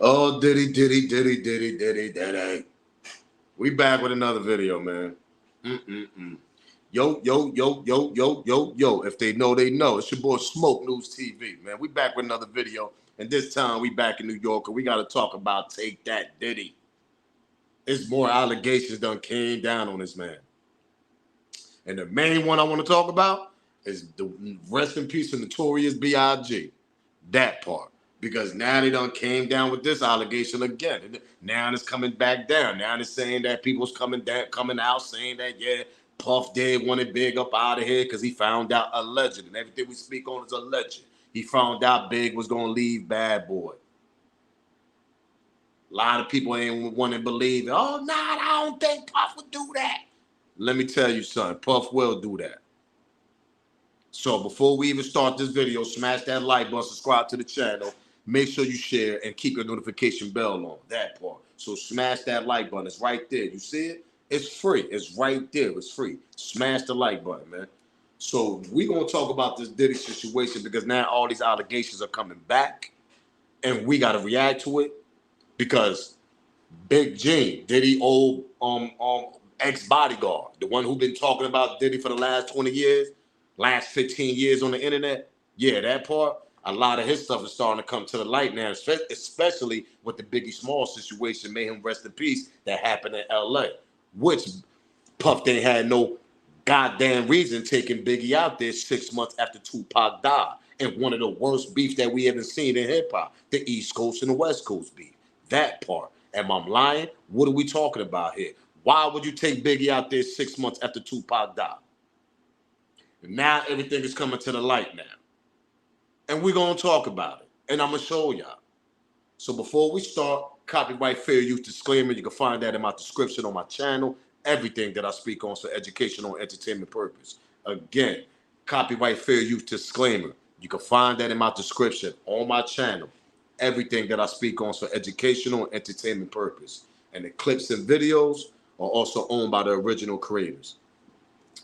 Oh, Diddy. We back with another video, man. Yo. If they know, they know. It's your boy Smoke News TV, man. We back with another video. And this time we back in New York and we got to talk about Take That Diddy. It's more allegations done came down on this man. And the main one I want to talk about is the rest in peace of Notorious B.I.G. That part. Because now they done came down with this allegation again. And now it's coming back down. Now it's saying that people's coming out saying that, yeah, Puff did want it Big up out of here because he found out alleged. And everything we speak on is alleged. He found out Big was going to leave Bad Boy. A lot of people ain't want to believe it. Oh, nah, I don't think Puff would do that. Let me tell you something. Puff will do that. So before we even start this video, smash that like button, subscribe to the channel. Make sure you share and keep your notification bell on. That part. So smash that like button. It's right there. You see it? It's free. It's right there. It's free. Smash the like button, man. So we're going to talk about this Diddy situation because now all these allegations are coming back. And we got to react to it because Big Gene, Diddy old ex-bodyguard, the one who been talking about Diddy for the last 20 years, last 15 years on the internet, yeah, that part, a lot of his stuff is starting to come to the light now, especially with the Biggie Small situation, may him rest in peace, that happened in LA, which Puff ain't had no goddamn reason taking Biggie out there 6 months after Tupac died. And one of the worst beef that we ever seen in hip hop, the East Coast and the West Coast beef. That part. Am I lying? What are we talking about here? Why would you take Biggie out there 6 months after Tupac died? And now everything is coming to the light now. And we're going to talk about it. And I'm going to show y'all. So before we start, copyright fair use disclaimer. You can find that in my description on my channel. Everything that I speak on is for educational and entertainment purpose. Again, copyright fair use disclaimer. You can find that in my description on my channel. Everything that I speak on is for educational and entertainment purpose. And the clips and videos are also owned by the original creators.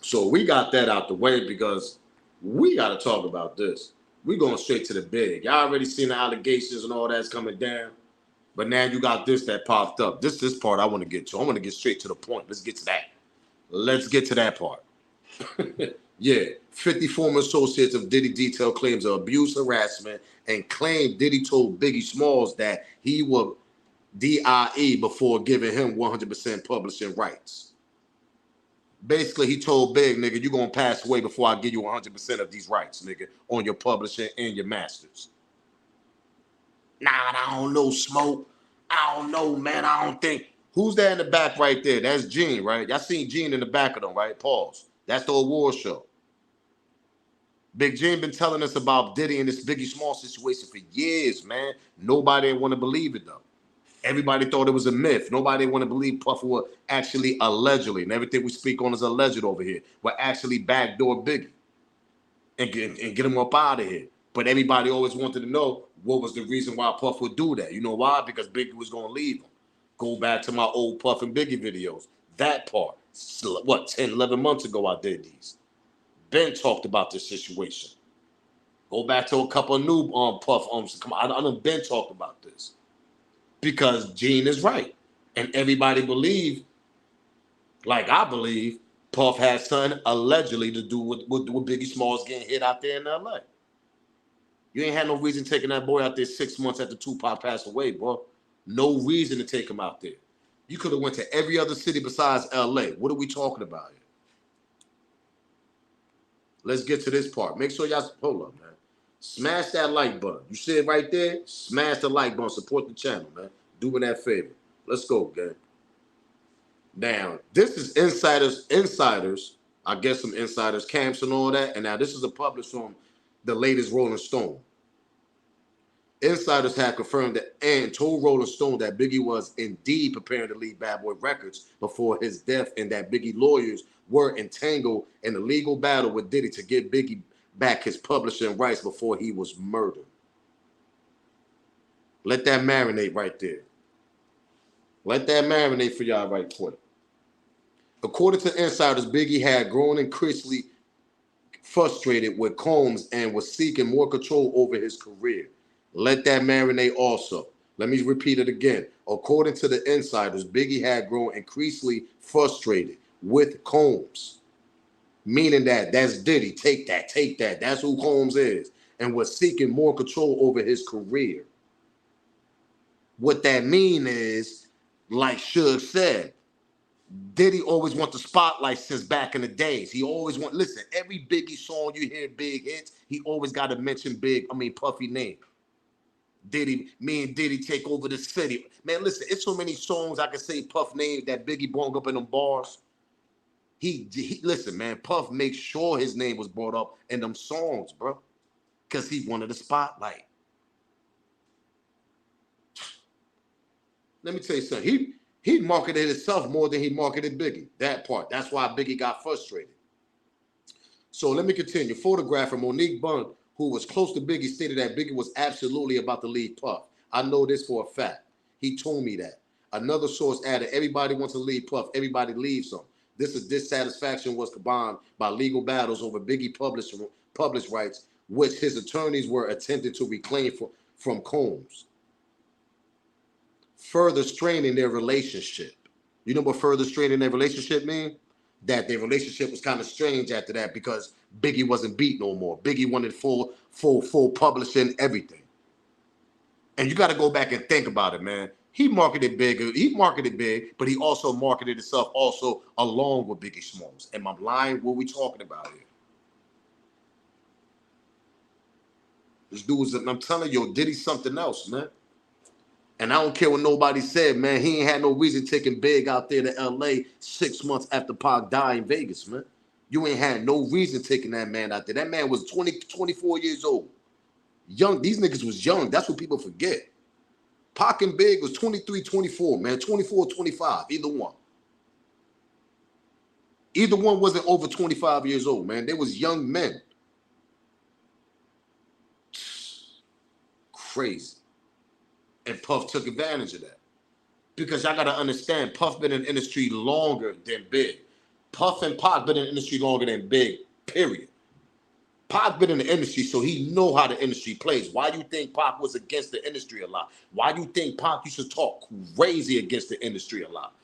So we got that out the way because we got to talk about this. We're going straight to the big. Y'all already seen the allegations and all that's coming down. But now you got this that popped up. This part I want to get to. I want to get straight to the point. Let's get to that. Let's get to that part. Yeah. 50 former associates of Diddy detail claims of abuse, harassment, and claimed Diddy told Biggie Smalls that he would DIE before giving him 100% publishing rights. Basically, he told Big, nigga, you're going to pass away before I give you 100% of these rights, nigga, on your publishing and your masters. Nah, I don't know, Smoke. I don't know, man. I don't think. Who's that in the back right there? That's Gene, right? Y'all seen Gene in the back of them, right? Pause. That's the award show. Big Gene been telling us about Diddy and this Biggie Small situation for years, man. Nobody want to believe it, though. Everybody thought it was a myth. Nobody want to believe Puff would actually allegedly, and everything we speak on is alleged over here, will actually backdoor Biggie and get him up out of here. But everybody always wanted to know what was the reason why Puff would do that. You know why? Because Biggie was going to leave him. Go back to my old Puff and Biggie videos. That part. What, 10, 11 months ago I did these. Ben talked about this situation. Go back to a couple of new Puff. Come on, I done Ben talked about this. Because Gene is right. And everybody believe, like I believe, Puff had something allegedly to do with Biggie Smalls getting hit out there in LA. You ain't had no reason taking that boy out there 6 months after Tupac passed away, bro. No reason to take him out there. You could have went to every other city besides LA. What are we talking about here? Let's get to this part. Make sure y'all, hold up, man. Smash that like button. You see it right there? Smash the like button. Support the channel, man. Do me that favor. Let's go, gang. Now, this is insiders. I guess some insiders, camps and all that. And now this is a publish from the latest Rolling Stone. Insiders had confirmed that and told Rolling Stone that Biggie was indeed preparing to leave Bad Boy Records before his death and that Biggie lawyers were entangled in a legal battle with Diddy to give Biggie back his publishing rights before he was murdered. Let that marinate right there. Let that marinate for y'all right quick. According to insiders, Biggie had grown increasingly frustrated with Combs and was seeking more control over his career. Let that marinate also. Let me repeat it again. According to the insiders, Biggie had grown increasingly frustrated with Combs, meaning that that's Diddy. Take that, take that. That's who Combs is, and was seeking more control over his career. What that mean is, like Suge said, Diddy always want the spotlight since back in the days. He always want, listen, every Biggie song you hear, big hits, he always got to mention Puffy name. Diddy, me and Diddy take over the city. Man, listen, it's so many songs I can say Puff name that Biggie brought up in them bars. Listen, man, Puff makes sure his name was brought up in them songs, bro. Because he wanted the spotlight. Let me tell you something. He marketed himself more than he marketed Biggie. That part. That's why Biggie got frustrated. So let me continue. Photographer Monique Bund, who was close to Biggie, stated that Biggie was absolutely about to leave Puff. I know this for a fact. He told me that. Another source added, everybody wants to leave Puff. Everybody leaves him. This dissatisfaction was combined by legal battles over Biggie published rights, which his attorneys were attempting to reclaim from Combs, further straining their relationship. You know what further straining their relationship mean? That their relationship was kind of strange after that because Biggie wasn't beat no more. Biggie wanted full publishing, everything. And you got to go back and think about it, man. He marketed big, but he also marketed himself also along with Biggie Smalls. Am I lying? What are we talking about here? This dude was, I'm telling you, Diddy's something else, man. And I don't care what nobody said, man. He ain't had no reason taking Big out there to L.A. 6 months after Pac died in Vegas, man. You ain't had no reason taking that man out there. That man was 24 years old. Young. These niggas was young. That's what people forget. Pac and Big was 23, 24, man. 24, 25, either one. Either one wasn't over 25 years old, man. They was young men. Crazy. And Puff took advantage of that. Because y'all got to understand, Puff been in the industry longer than Big. Puff and Pac been in the industry longer than Big, period. Pac been in the industry, so he know how the industry plays. Why do you think Pac was against the industry a lot? Why do you think Pac used to talk crazy against the industry a lot?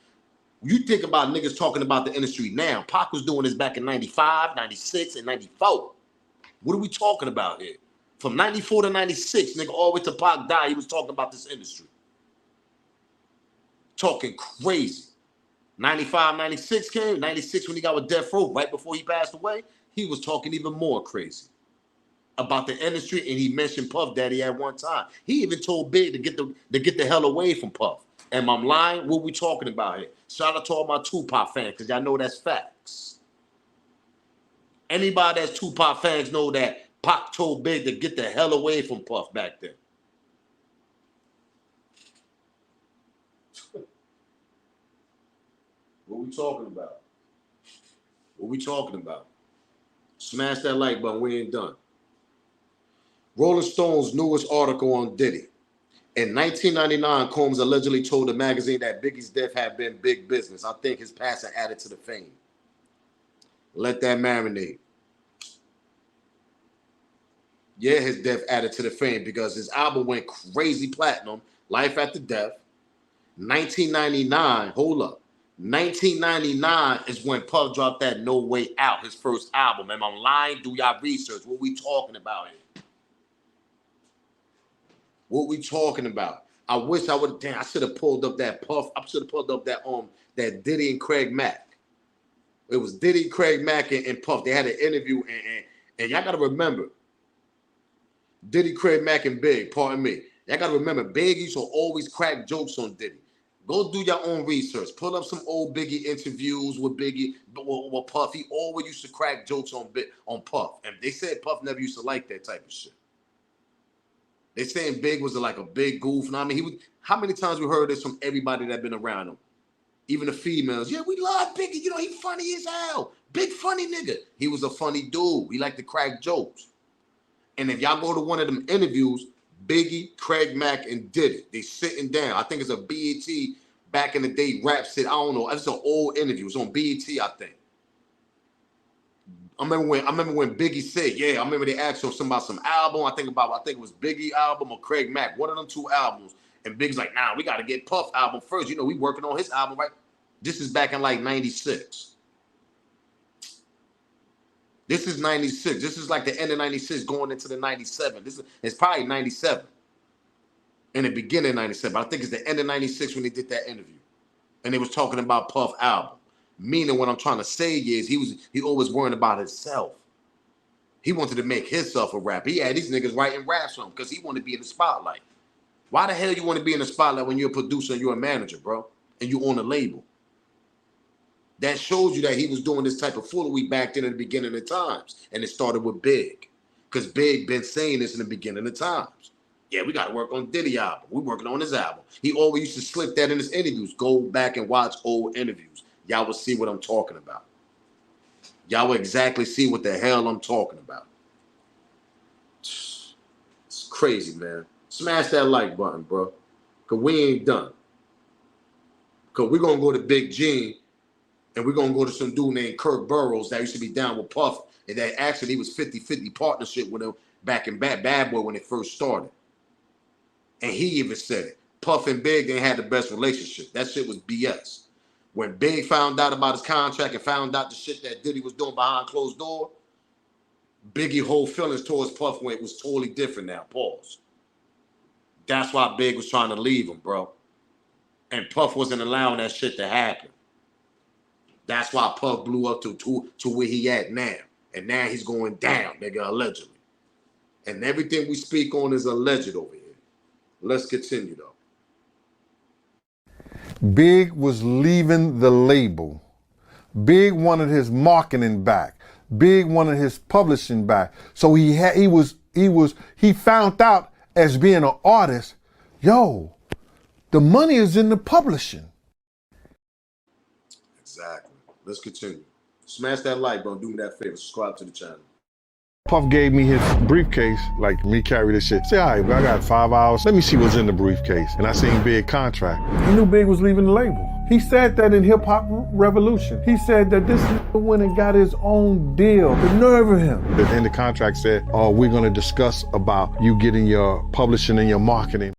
You think about niggas talking about the industry now. Pac was doing this back in 95, 96, and 94. What are we talking about here? From 94 to 96, nigga, all the way to Pac died, he was talking about this industry. Talking crazy. 95, 96 came. 96 when he got with Death Row, right before he passed away, he was talking even more crazy about the industry, and he mentioned Puff Daddy at one time. He even told Big to get the hell away from Puff. Am I lying? What we talking about here? Shout out to all my Tupac fans, because y'all know that's facts. Anybody that's Tupac fans know that Pac told Big to get the hell away from Puff back then. What we talking about? What we talking about? Smash that like button. We ain't done. Rolling Stone's newest article on Diddy. In 1999, Combs allegedly told the magazine that Biggie's death had been big business. I think his passing added to the fame. Let that marinate. Yeah, his death added to the fame because his album went crazy platinum, Life After Death. 1999, hold up. 1999 is when Puff dropped that No Way Out, his first album. Am I lying? Do y'all research? What we talking about here? What we talking about? I wish I would. Damn, I should have pulled up that Puff. I should have pulled up that Diddy and Craig Mack. It was Diddy, Craig Mack, and Puff. They had an interview, and y'all gotta remember, Diddy, Craig Mack, and Big. Pardon me. Y'all gotta remember, Big used to always crack jokes on Diddy. Go do your own research. Pull up some old Biggie interviews with Biggie, with Puff. He always used to crack jokes on Puff, and they said Puff never used to like that type of shit. They saying Big was like a big goof. And I mean, how many times we heard this from everybody that been around him? Even the females. Yeah, we love Biggie. You know, he funny as hell. Big funny nigga. He was a funny dude. He liked to crack jokes. And if y'all go to one of them interviews, Biggie, Craig Mack, and Diddy, they sitting down. I think it's a BET back in the day rap shit. I don't know. It's an old interview. It's on BET, I think. I remember when Biggie said, yeah, I remember they asked him something about some album. I think it was Biggie album or Craig Mack, one of them two albums. And Big's like, nah, we got to get Puff album first. You know, we working on his album, right? This is back in like 96. This is 96. This is like the end of 96 going into the 97. It's probably 97. In the beginning of 97. I think it's the end of 96 when they did that interview. And they was talking about Puff album. Meaning what I'm trying to say is he always worrying about himself. He wanted to make himself a rapper. He had these niggas writing raps on him because he wanted to be in the spotlight. Why the hell you want to be in the spotlight when you're a producer and you're a manager, bro? And you own a label? That shows you that he was doing this type of foolery back then in the beginning of times. And it started with Big. Because Big been saying this in the beginning of times. Yeah, we got to work on Diddy album. We're working on his album. He always used to slip that in his interviews. Go back and watch old interviews. Y'all will see what I'm talking about. Y'all will exactly see what the hell I'm talking about. It's crazy, man. Smash that like button, bro. Because we ain't done. Because we're going to go to Big Gene and we're going to go to some dude named Kirk Burrows that used to be down with Puff. And that actually was 50-50 partnership with him back in Bad Boy when it first started. And he even said it. Puff and Big ain't had the best relationship. That shit was BS. When Big found out about his contract and found out the shit that Diddy was doing behind closed door, Biggie whole feelings towards Puff was totally different now. Pause. That's why Big was trying to leave him, bro. And Puff wasn't allowing that shit to happen. That's why Puff blew up to where he at now. And now he's going down, nigga, allegedly. And everything we speak on is alleged over here. Let's continue, though. Big was leaving the label. Big wanted his marketing back. Big wanted his publishing back. So he found out as being an artist, yo, the money is in the publishing. Exactly. Let's continue. Smash that like, bro. Do me that favor. Subscribe to the channel. Puff gave me his briefcase, like me carry this shit. Say, all right, bro, I got 5 hours. Let me see what's in the briefcase. And I seen Big contract. He knew Big was leaving the label. He said that in Hip Hop Revolution. He said that this nigga went and got his own deal. The nerve of him. And the contract said, oh, we're going to discuss about you getting your publishing and your marketing.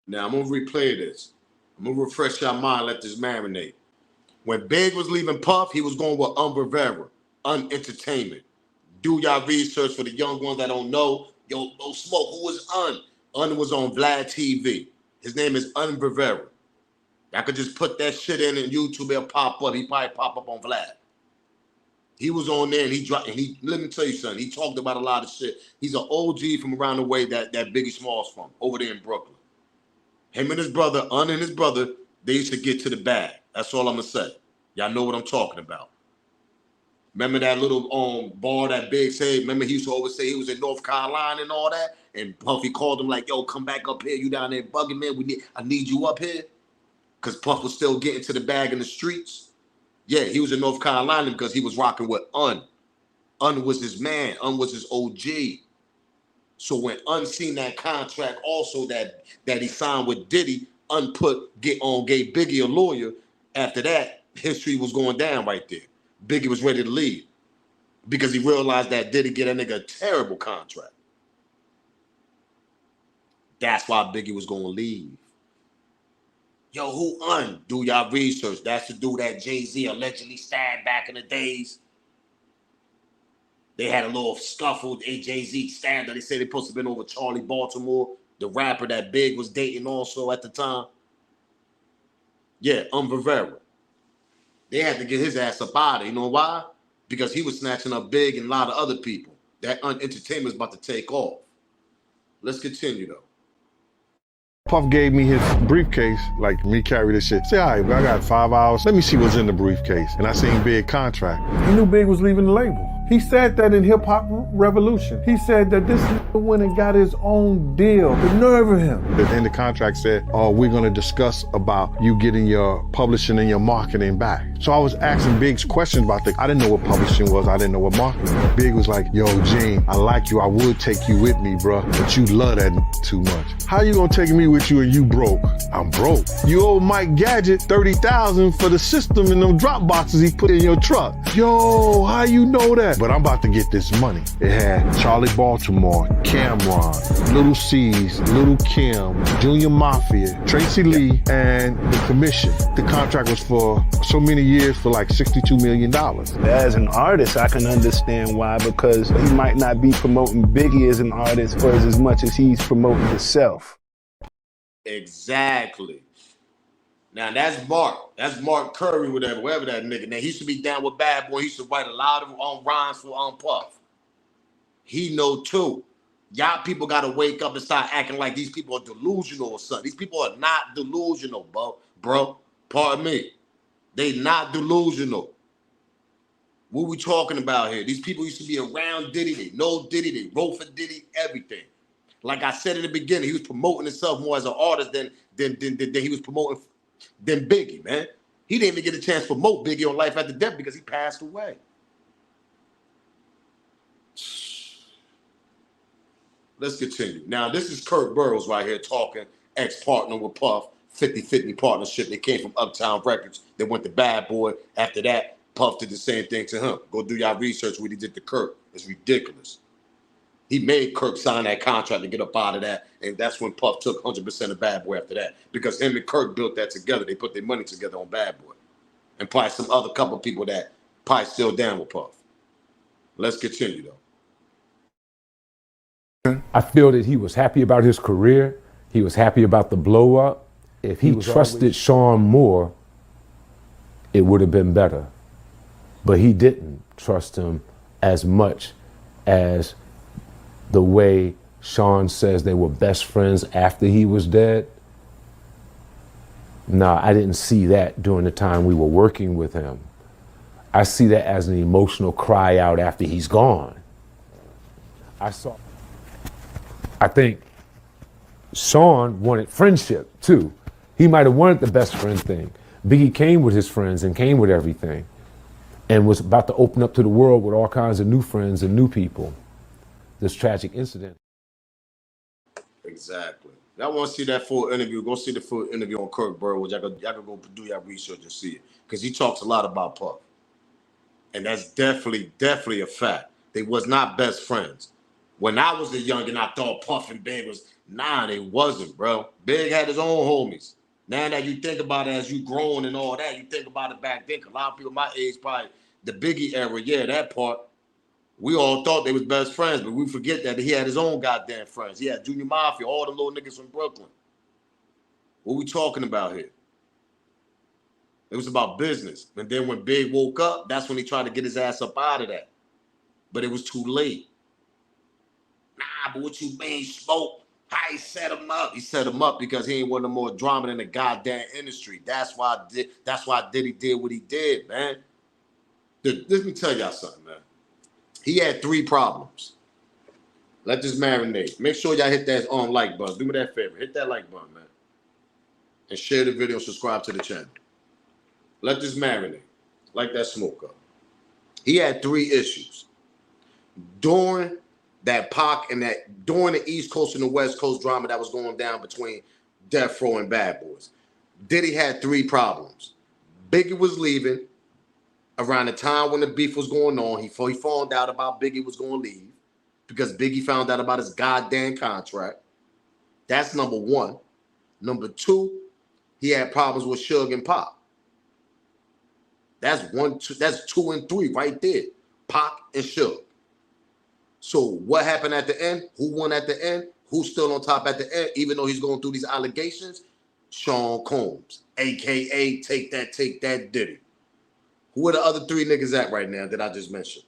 Now, I'm going to replay this. I'm going to refresh your mind, let this marinate. When Big was leaving Puff, he was going with Vera, Entertainment. Do y'all research for the young ones that don't know. Yo, Smoke, who was Un was on Vlad TV. His name is Vera. I could just put that shit in and YouTube, it'll pop up. He probably pop up on Vlad. He was on there and let me tell you something. He talked about a lot of shit. He's an OG from around the way that Biggie Smalls from, over there in Brooklyn. Him and his brother, and his brother, they used to get to the bag. That's all I'm gonna say. Y'all know what I'm talking about. Remember that little bar that Big said? Remember he used to always say he was in North Carolina and all that? And Puffy called him like, yo, come back up here. You down there bugging, man. I need you up here. Because Puff was still getting to the bag in the streets. Yeah, he was in North Carolina because he was rocking with Un. Un was his man. Un was his OG. So when Un seen that contract also that he signed with Diddy, Un gave Biggie a lawyer. After that, history was going down right there. Biggie was ready to leave because he realized that Diddy get a nigga a terrible contract. That's why Biggie was going to leave. Yo, who Un? Do y'all research. That's the dude that Jay-Z allegedly stabbed back in the days. They had a little scuffle. Jay-Z stabbed her. They say they supposed to have been over Charlie Baltimore, the rapper that Big was dating also at the time. Yeah, Vera. They had to get his ass up out of it. You know why? Because he was snatching up Big and a lot of other people. That Entertainment's about to take off. Let's continue, though. Puff gave me his briefcase, like me carry this shit. Say, all right, bro, I got 5 hours. Let me see what's in the briefcase. And I seen Big contract. He knew Big was leaving the label. He said that in Hip Hop Revolution. He said that this nigga went and got his own deal. The nerve of him. And the contract said, oh, we're going to discuss about you getting your publishing and your marketing back. So I was asking Big's questions about I didn't know what publishing was. I didn't know what marketing was. Big was like, yo, Gene, I like you. I would take you with me, bro. But you love that too much. How you going to take me with you and you broke? I'm broke. You owe Mike Gadget $30,000 for the system and them drop boxes he put in your truck. Yo, how you know that? but I'm about to get this money. It had Charlie Baltimore, Cameron, Little C's, Little Kim, Junior Mafia, Tracy Lee, and the Commission. The contract was for so many years for like $62 million. As an artist, I can understand why, because he might not be promoting Biggie as an artist for as much as he's promoting himself. Exactly. Now that's Mark. That's Mark Curry, whatever that nigga. Now he should be down with Bad Boy. He should write a lot of rhymes for Puff. He know too. Y'all people gotta wake up and start acting like these people are delusional or something. These people are not delusional, bro. Pardon me. They not delusional. What we talking about here? These people used to be around Diddy. They know Diddy. They wrote for Diddy. Everything. Like I said in the beginning, he was promoting himself more as an artist than he was promoting than Biggie, man. He didn't even get a chance to promote Biggie on Life After Death because he passed away. Let's continue. Now, this is Kurt Burrows right here talking, ex-partner with Puff, 50-50 partnership. They came from Uptown Records. They went to Bad Boy. After that, Puff did the same thing to him. Go do y'all research what he did to Kurt. It's ridiculous. He made Kurt sign that contract to get up out of that, and that's when Puff took 100% of Bad Boy after that. Because him and Kurt built that together. They put their money together on Bad Boy. And probably some other couple people that probably still down with Puff. Let's continue, though. I feel that he was happy about his career. He was happy about the blow up. If he trusted Sean more, it would have been better. But he didn't trust him as much as the way Sean says they were best friends after he was dead. No, I didn't see that during the time we were working with him. I see that as an emotional cry out after he's gone. I think Sean wanted friendship too. He might have wanted the best friend thing. Biggie came with his friends and came with everything and was about to open up to the world with all kinds of new friends and new people. This tragic incident. Exactly. Y'all want to see that full interview? Go see the full interview on Kurt Burrows. Y'all can go do your research and see it. Because he talks a lot about Puff. And that's definitely a fact. They was not best friends. When I was a youngin', I thought Puff and Big was, nah, they wasn't, bro. Big had his own homies. Now that you think about it as you growing and all that, you think about it back then. A lot of people my age, probably the Biggie era, yeah, that part. We all thought they was best friends, but we forget that he had his own goddamn friends. He had Junior Mafia, all the little niggas from Brooklyn. What we talking about here? It was about business. And then when Big woke up, that's when he tried to get his ass up out of that. But it was too late. Nah, but what you mean, Smoke? How he set him up? He set him up because he ain't want no more drama in the goddamn industry. That's why Diddy did what he did, man. Let me tell y'all something, man. He had 3 problems. Let this marinate. Make sure y'all hit that like button. Do me that favor. Hit that like button, man. And share the video and subscribe to the channel. Let this marinate. Like that smoke up. He had 3 issues. During that Pac and during the East Coast and the West Coast drama that was going down between Death Row and Bad Boys, Diddy had 3 problems. Biggie was leaving. Around the time when the beef was going on, he found out about Biggie was going to leave because Biggie found out about his goddamn contract. That's number 1. Number 2, he had problems with Suge and Pac. That's 2 and 3 right there. Pac and Suge. So what happened at the end? Who won at the end? Who's still on top at the end? Even though he's going through these allegations, Sean Combs, a.k.a. Take That Diddy. Who are the other 3 niggas at right now that I just mentioned?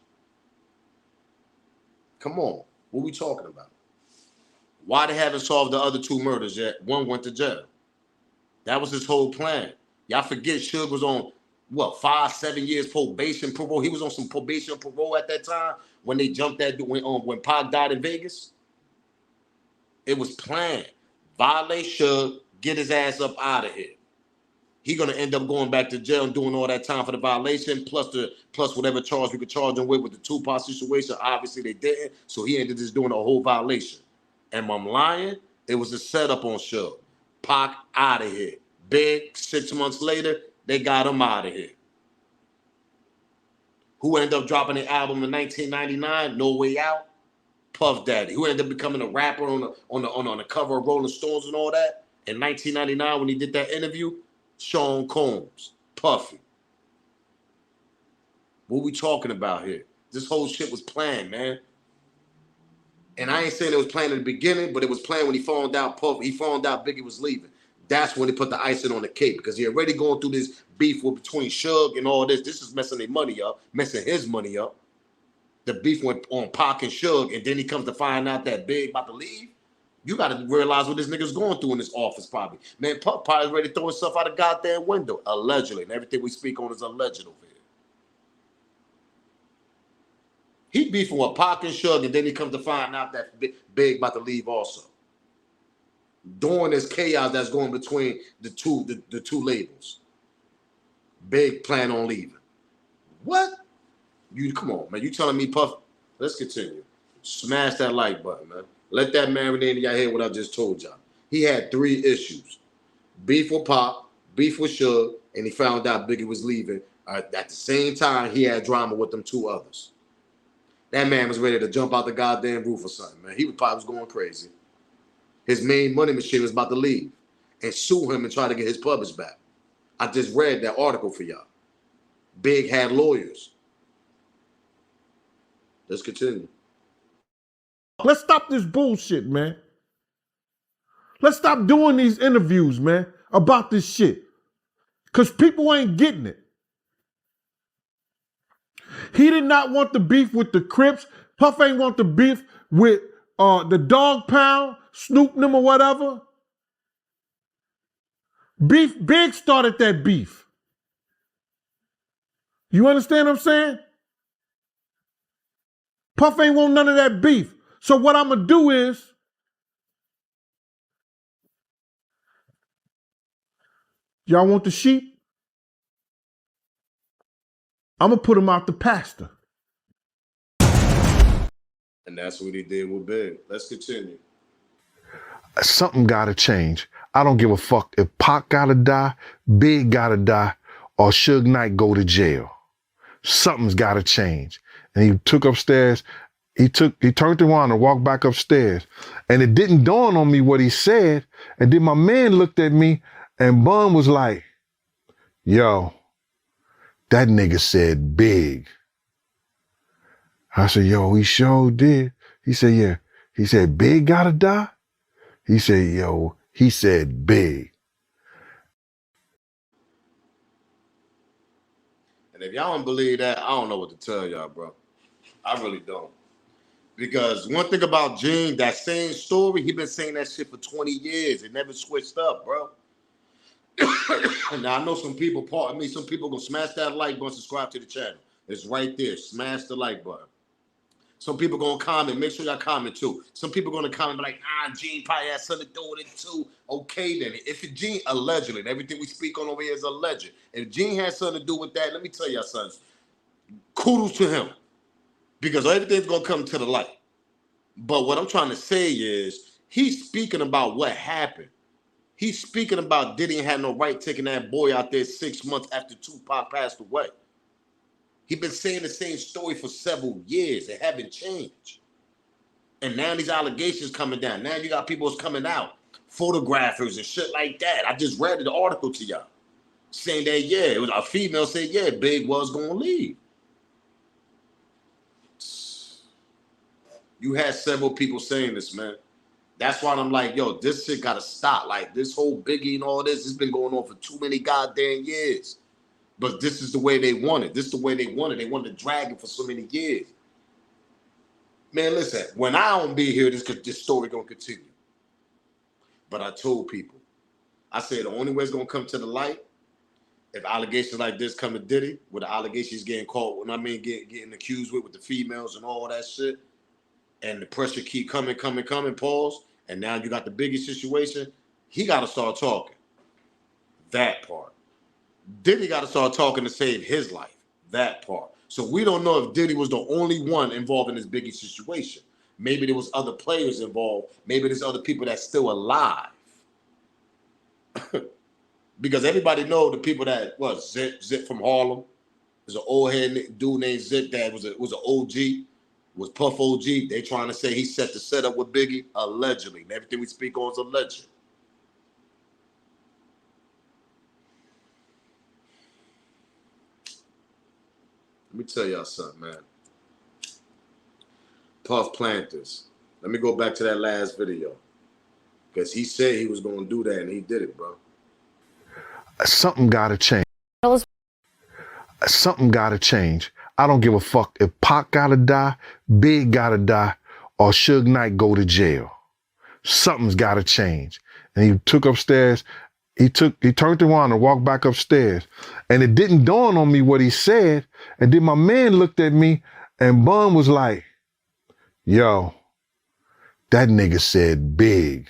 Come on. What we talking about? Why they haven't solved the other 2 murders yet? One went to jail. That was his whole plan. Y'all forget Suge was on, 5-7 years probation parole. He was on some probation parole at that time when they jumped that when Pac died in Vegas. It was planned. Violate Suge, get his ass up out of here. He's gonna end up going back to jail and doing all that time for the violation, plus whatever charge we could charge him with the Tupac situation. Obviously they didn't, so he ended up just doing a whole violation. And I'm lying, it was a setup on Suge. Pac out of here. Big, 6 months later, they got him out of here. Who ended up dropping an album in 1999? No Way Out. Puff Daddy. Who ended up becoming a rapper on the cover of Rolling Stones and all that in 1999 when he did that interview? Sean Combs. Puffy. What we talking about here? This whole shit was planned, man. And I ain't saying it was planned in the beginning, but it was planned when he found out Biggie was leaving. That's when they put the icing on the cake because he already going through this beef between Suge and all this. This is messing their money up, messing his money up. The beef went on Pac and Suge, and then he comes to find out that Big about to leave. You got to realize what this nigga's going through in this office probably. Man, Puff probably ready to throw himself out the goddamn window, allegedly. And everything we speak on is alleged over here. He beefing with Pac and Suge, and then he comes to find out that Big about to leave also. During this chaos that's going between the two labels. Big plan on leaving. What? You come on, man. You telling me Puff? Let's continue. Smash that like button, man. Let that marinate in your head what I just told y'all. He had 3 issues. Beef with Pac, beef with Suge, and he found out Biggie was leaving. At the same time, he had drama with them 2 others. That man was ready to jump out the goddamn roof or something, man. He probably was going crazy. His main money machine was about to leave and sue him and try to get his publish back. I just read that article for y'all. Big had lawyers. Let's continue. Let's stop this bullshit, man. Let's stop doing these interviews, man, about this shit. Because people ain't getting it. He did not want the beef with the Crips. Puff ain't want the beef with the Dog Pound, Snoop them or whatever. Big started that beef. You understand what I'm saying? Puff ain't want none of that beef. So what I'm going to do is, y'all want the sheep? I'm going to put them out the pasture. And that's what he did with Big. Let's continue. Something got to change. I don't give a fuck if Pac got to die, Big got to die, or Suge Knight go to jail. Something's got to change. And he took upstairs. He turned around and walked back upstairs. And it didn't dawn on me what he said. And then my man looked at me and Bun was like, yo, that nigga said Big. I said, yo, he sure did. He said, yeah. He said, Big gotta die? He said, yo, he said Big. And if y'all don't believe that, I don't know what to tell y'all, bro. I really don't. Because one thing about Gene, that same story, he been saying that shit for 20 years. It never switched up, bro. Now, I know some people, pardon me, some people gonna smash that like button, subscribe to the channel. It's right there. Smash the like button. Some people gonna comment. Make sure y'all comment too. Some people gonna comment like, Gene probably has something to do with it too. Okay, then. If Gene, allegedly, and everything we speak on over here is alleged. If Gene has something to do with that, let me tell y'all something. Kudos to him. Because everything's gonna come to the light. But what I'm trying to say is, he's speaking about what happened. He's speaking about Diddy ain't had no right taking that boy out there 6 months after Tupac passed away. He's been saying the same story for several years. It haven't changed. And now these allegations coming down. Now you got people that's coming out, photographers and shit like that. I just read the article to y'all saying that, yeah, it was a female said, yeah, Big was going to leave. You had several people saying this, man. That's why I'm like, yo, this shit got to stop. Like, this whole Biggie and all this has been going on for too many goddamn years. But this is the way they want it. This is the way they want it. They wanted to drag it for so many years. Man, listen, when I don't be here, this story going to continue. But I told people, I said the only way it's going to come to the light, if allegations like this come to Diddy, with the allegations getting caught, when I mean getting accused with the females and all that shit, and the pressure keep coming, pause, and now you got the biggest situation, he got to start talking. That part. Diddy got to start talking to save his life. That part. So we don't know if Diddy was the only one involved in this Biggie situation. Maybe there was other players involved. Maybe there's other people that's still alive. Because everybody know the people that, Zip from Harlem, There's an old head dude named Zip that was an OG, was Puff OG. They trying to say he set the setup with Biggie, allegedly. And everything we speak on is alleged. Let me tell y'all something, man. Puff planned this. Let me go back to that last video. Because he said he was going to do that, and he did it, bro. Something gotta change. Something gotta change. I don't give a fuck if Pac gotta die, Big gotta die, or Suge Knight go to jail. Something's gotta change. And he took upstairs, he turned around and walked back upstairs. And it didn't dawn on me what he said. And then my man looked at me and Bun was like, yo, that nigga said Big.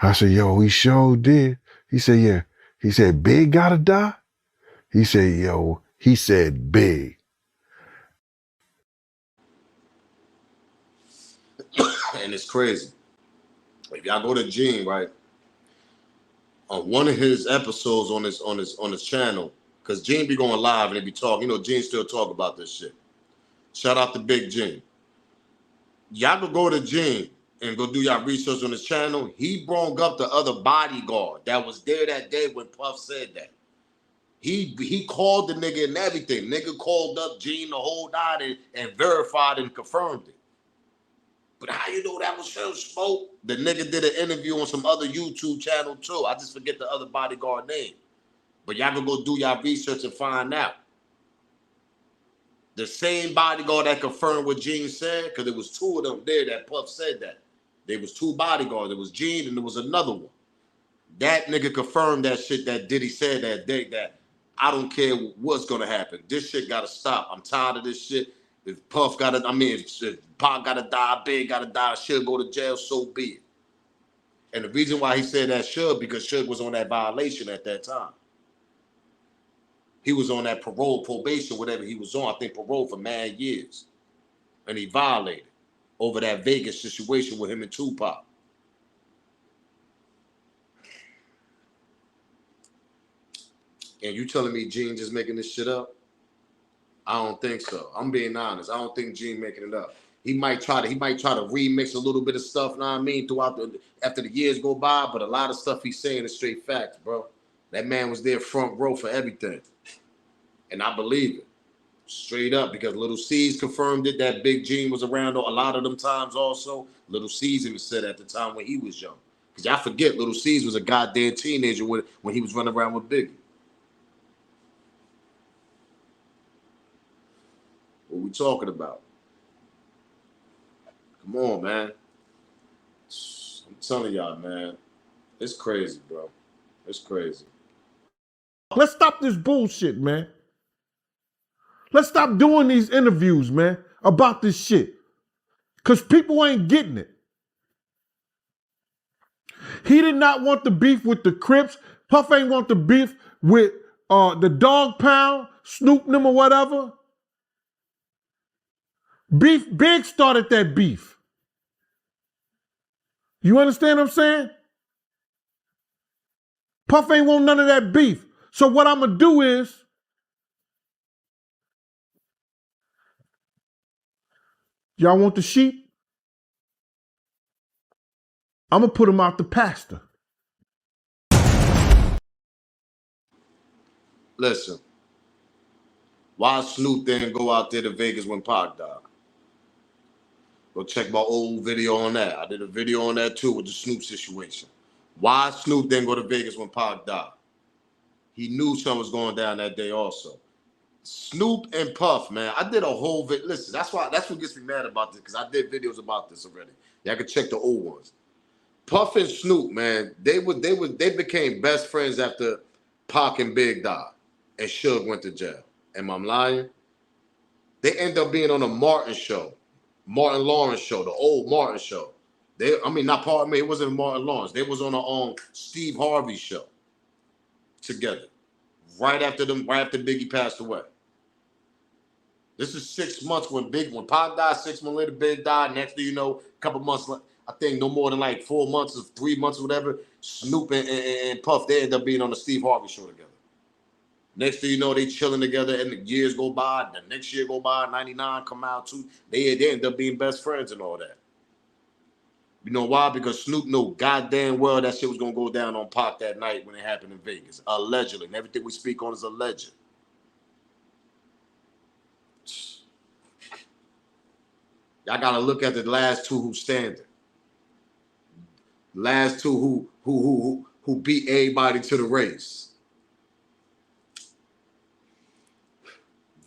I said, yo, he sure did. He said, yeah. He said, Big gotta die? He said, yo, he said Big. And it's crazy. If y'all go to Gene, right, on one of his episodes on his channel, because Gene be going live and they be talking. You know, Gene still talk about this shit. Shout out to Big Gene. Y'all could go to Gene and go do y'all research on his channel. He brought up the other bodyguard that was there that day when Puff said that. He called the nigga and everything. Nigga called up Gene the whole night and verified and confirmed it. But how you know that was Phil Smoke? The nigga did an interview on some other YouTube channel too. I just forget the other bodyguard name. But y'all can go do y'all research and find out. The same bodyguard that confirmed what Gene said, because there was two of them there that Puff said that. There was two bodyguards. There was Gene and there was another one. That nigga confirmed that shit that Diddy said that day, that I don't care what's gonna happen. This shit gotta stop. I'm tired of this shit. If Puff gotta, if Pac gotta die, Big gotta die, Suge go to jail, so be it. And the reason why he said that Suge, because Suge was on that violation at that time. He was on that parole, probation, whatever he was on. I think parole for mad years. And he violated over that Vegas situation with him and Tupac. And you telling me Gene just making this shit up? I don't think so. I'm being honest. I don't think Gene making it up. He might try to remix a little bit of stuff, know what I mean, after the years go by, but a lot of stuff he's saying is straight facts, bro. That man was there front row for everything. And I believe it. Straight up, because Little C's confirmed it, that Big Gene was around a lot of them times also. Little C's even said at the time when he was young. Because y'all forget, Little C's was a goddamn teenager when he was running around with Biggie. What we talking about? Come on, man. I'm telling y'all, man. It's crazy, bro. It's crazy. Let's stop this bullshit, man. Let's stop doing these interviews, man, about this shit. Because people ain't getting it. He did not want the beef with the Crips. Puff ain't want the beef with the Dog Pound, Snoop them or whatever. Big started that beef. You understand what I'm saying? Puff ain't want none of that beef. So what I'm going to do is, y'all want the sheep? I'm going to put them out the pasture. Listen. Why Snoop didn't go out there to Vegas when Pac died? Go check my old video on that. I did a video on that too with the Snoop situation. Why Snoop didn't go to Vegas when Pac died? He knew something was going down that day also. Snoop and Puff, man, I did a whole video. Listen, that's what gets me mad about this, because I did videos about this already. Y'all can check the old ones. Puff and Snoop, man, they became best friends after Pac and Big died and Suge went to jail. Am I lying? They end up being on a Martin show. Martin Lawrence show, the old Martin show. It wasn't Martin Lawrence. They was on a Steve Harvey show together. Right after Biggie passed away. This is 6 months when Pac died, 6 months later, Big died. Next thing you know, a couple months, I think no more than like 4 months or 3 months or whatever, Snoop and Puff, they end up being on the Steve Harvey show together. Next thing you know, they chilling together, and the years go by. The next year go by, 99 come out too. They end up being best friends and all that. You know why? Because Snoop knew goddamn well that shit was gonna go down on Pac that night when it happened in Vegas. Allegedly. And everything we speak on is alleged. Y'all gotta look at the last two who standing. Last two who beat everybody to the race.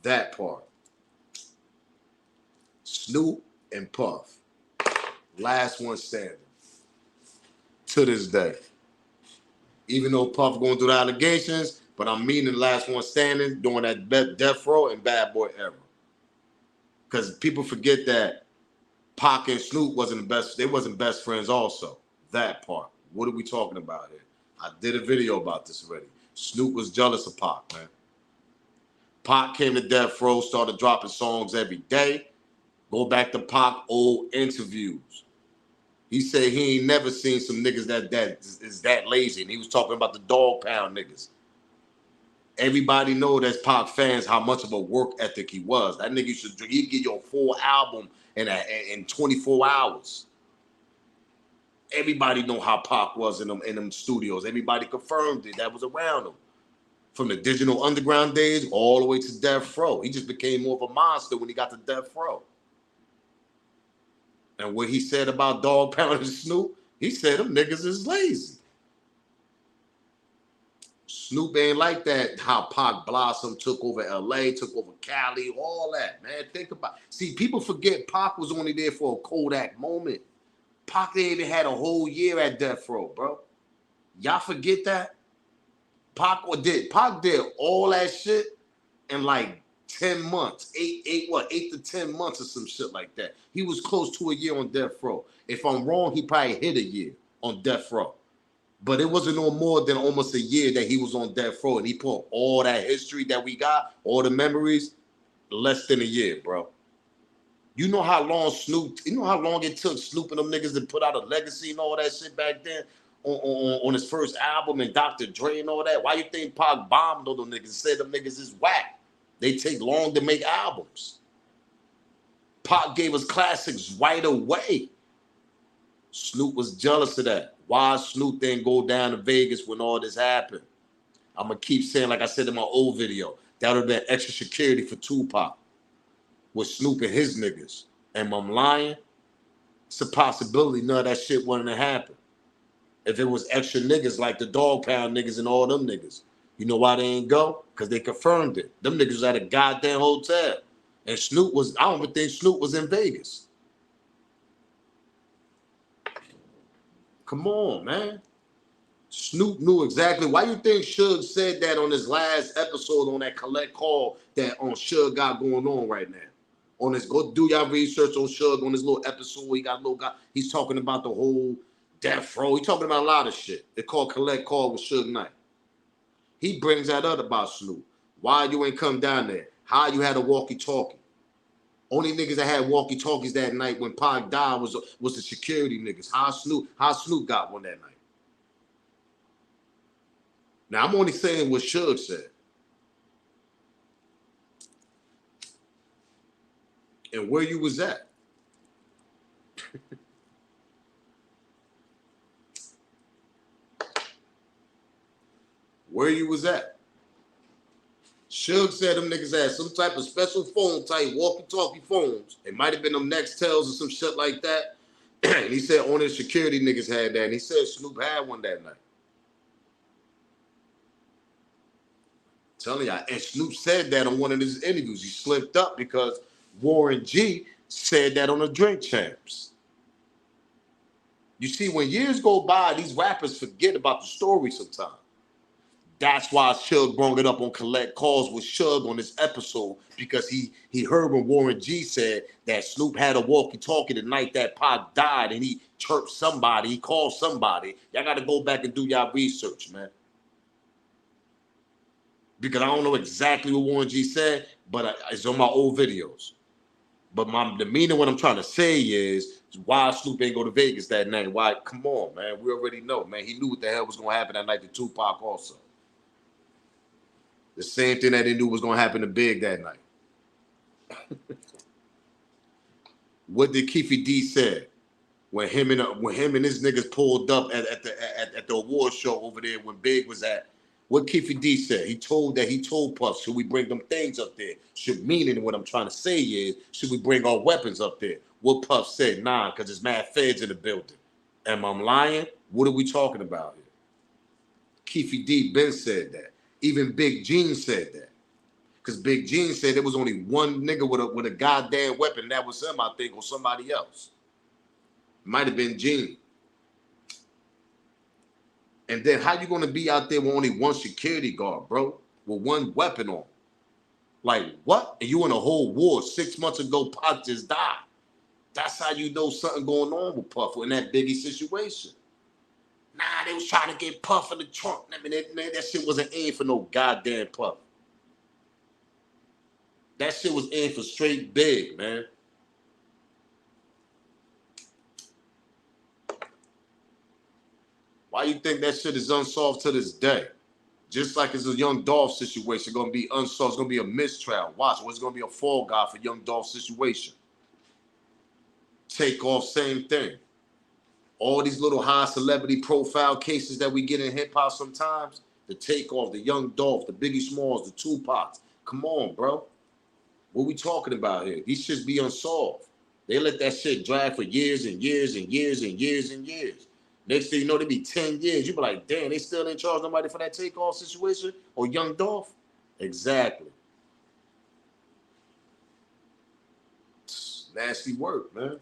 That part. Snoop and Puff. Last one standing. To this day. Even though Puff going through the allegations, but I'm meaning the last one standing during that Death Row and Bad Boy era. Because people forget that Pac and Snoop wasn't best friends also. That part. What are we talking about here? I did a video about this already. Snoop was jealous of Pac, man. Pac came to Death Row, started dropping songs every day. Go back to Pac old interviews. He said he ain't never seen some niggas that is that lazy. And he was talking about the dog pound niggas. Everybody know that's Pac fans how much of a work ethic he was. That nigga he'd get your full album in 24 hours. Everybody know how Pac was in them studios. Everybody confirmed it that was around him. From the Digital Underground days all the way to Death Row. He just became more of a monster when he got to Death Row. And what he said about Dog Pound and Snoop, he said them niggas is lazy. Snoop ain't like that, how Pac Blossom took over LA, took over Cali, all that, man. Think about it. See, people forget Pac was only there for a Kodak moment. Pac ain't even had a whole year at Death Row, bro. Y'all forget that? Pac did all that shit in like 10 months. 8 to 10 months or some shit like that. He was close to a year on Death Row. If I'm wrong, he probably hit a year on Death Row. But it wasn't no more than almost a year that he was on Death Row, and he put all that history that we got, all the memories, less than a year, bro. You know how long it took Snoop and them niggas to put out a legacy and all that shit back then on his first album and Dr. Dre and all that? Why you think Pac bombed all them niggas, said them niggas is whack? They take long to make albums. Pac gave us classics right away. Snoop was jealous of that. Why Snoop didn't go down to Vegas when all this happened? I'm going to keep saying, like I said in my old video, that would have been extra security for Tupac with Snoop and his niggas. And I'm lying? It's a possibility none of that shit wouldn't have happened. If it was extra niggas like the Dog Pound niggas and all them niggas. You know why they ain't go? Because they confirmed it. Them niggas was at a goddamn hotel. And Snoop was, I don't even think Snoop was in Vegas. Come on, man. Snoop knew exactly. Why you think Suge said that on his last episode on that collect call that on Suge got going on right now? On this, go do y'all research on Suge on this little episode. He got a little guy. He's talking about the whole Death Row. He's talking about a lot of shit. They call collect call with Suge Knight. He brings that up about Snoop. Why you ain't come down there? How you had a walkie-talkie? Only niggas that had walkie-talkies that night when Pac died was the security niggas. How Snoop got one that night? Now, I'm only saying what Suge said. And where you was at. Where you was at. Suge said them niggas had some type of special phone type, walkie-talkie phones. It might have been them Nextels or some shit like that. And he said only the security niggas had that. And he said Snoop had one that night. Telling y'all, and Snoop said that on one of his interviews. He slipped up because Warren G said that on the Drink Champs. You see, when years go by, these rappers forget about the story sometimes. That's why Suge brought it up on Collect Calls with Suge on this episode, because he heard when Warren G said that Snoop had a walkie-talkie the night that Pac died, and he chirped somebody, he called somebody. Y'all got to go back and do y'all research, man. Because I don't know exactly what Warren G said, but it's on my old videos. But the meaning of what I'm trying to say is why Snoop ain't go to Vegas that night. Why? Come on, man. We already know, man. He knew what the hell was going to happen that night to Tupac also. The same thing that they knew was gonna happen to Big that night. What did Keefy D said when him and his niggas pulled up at the award show over there when Big was at? What Keefy D said? He told Puff, should we bring them things up there? Meaning what I'm trying to say is, should we bring our weapons up there? What Puff said, nah, because there's mad feds in the building. Am I lying? What are we talking about here? Keefy D Ben said that. Even Big Gene said that. Because Big Gene said there was only one nigga with a goddamn weapon. That was him, I think, or somebody else. Might have been Gene. And then how you gonna be out there with only one security guard, bro? With one weapon on? Like, what? And you in a whole war. 6 months ago, Pac just died. That's how you know something going on with Puff in that Biggie situation. Nah, they was trying to get Puff in the trunk. I mean, that shit wasn't aimed for no goddamn Puff. That shit was aimed for straight Big, man. Why you think that shit is unsolved to this day? Just like it's a Young Dolph situation, gonna be unsolved. It's gonna be a mistrial. Watch, it's gonna be a fall guy for Young Dolph situation. Take off, same thing. All these little high celebrity profile cases that we get in hip hop sometimes, the Takeoff, the Young Dolph, the Biggie Smalls, the Tupacs. Come on, bro. What we talking about here? These shits be unsolved. They let that shit drag for years and years and years and years and years. Next thing you know, they be 10 years. You be like, damn, they still didn't charge nobody for that Takeoff situation or Young Dolph? Exactly. Nasty work, man.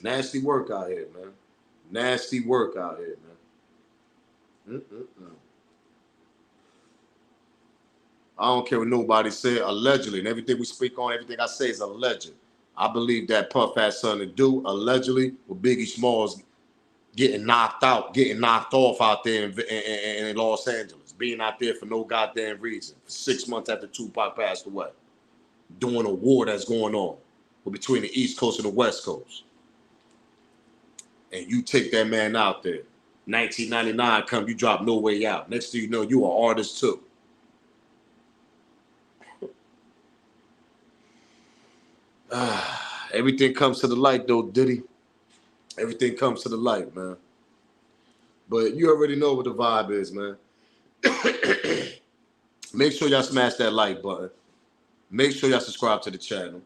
Nasty work out here, man. Nasty work out here, man. I don't care what nobody said. Allegedly, and everything we speak on, everything I say is alleged. I believe that Puff had something to do, allegedly, with Biggie Smalls getting knocked off out there in Los Angeles, being out there for no goddamn reason, for 6 months after Tupac passed away, during a war that's going on between the East Coast and the West Coast. And you take that man out there. 1999 come, you drop No Way Out. Next thing you know, you are an artist too. Everything comes to the light though, Diddy. Everything comes to the light, man. But you already know what the vibe is, man. Make sure y'all smash that like button. Make sure y'all subscribe to the channel.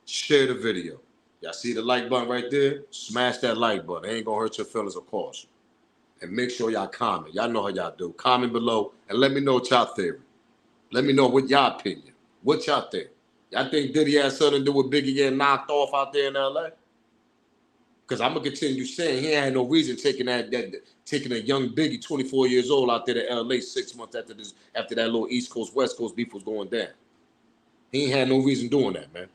Share the video. Y'all see the like button right there? Smash that like button. It ain't gonna hurt your feelings, of course. And make sure y'all comment. Y'all know how y'all do. Comment below and let me know what y'all theory. Let me know what y'all opinion. What y'all think? Y'all think Diddy had something to do with Biggie getting knocked off out there in LA? Because I'm gonna continue saying he had no reason taking a young Biggie, 24 years old, out there to LA 6 months after that little East Coast West Coast beef was going down. He ain't had no reason doing that, man.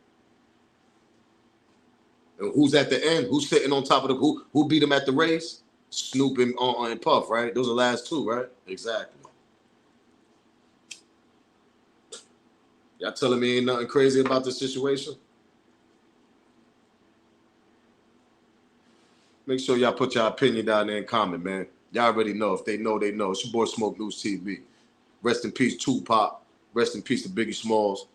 And who's at the end? Who's sitting on top of who beat him at the race? Snoop and Puff, right? Those are the last two, right? Exactly. Y'all telling me ain't nothing crazy about this situation? Make sure y'all put your opinion down there and comment, man. Y'all already know. If they know, they know. It's your boy Smoke News TV. Rest in peace, Tupac. Rest in peace to Biggie Smalls.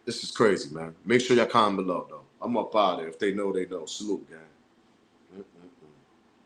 This is crazy, man. Make sure y'all comment below, though. I'm up out of there. If they know, they know. Salute, gang.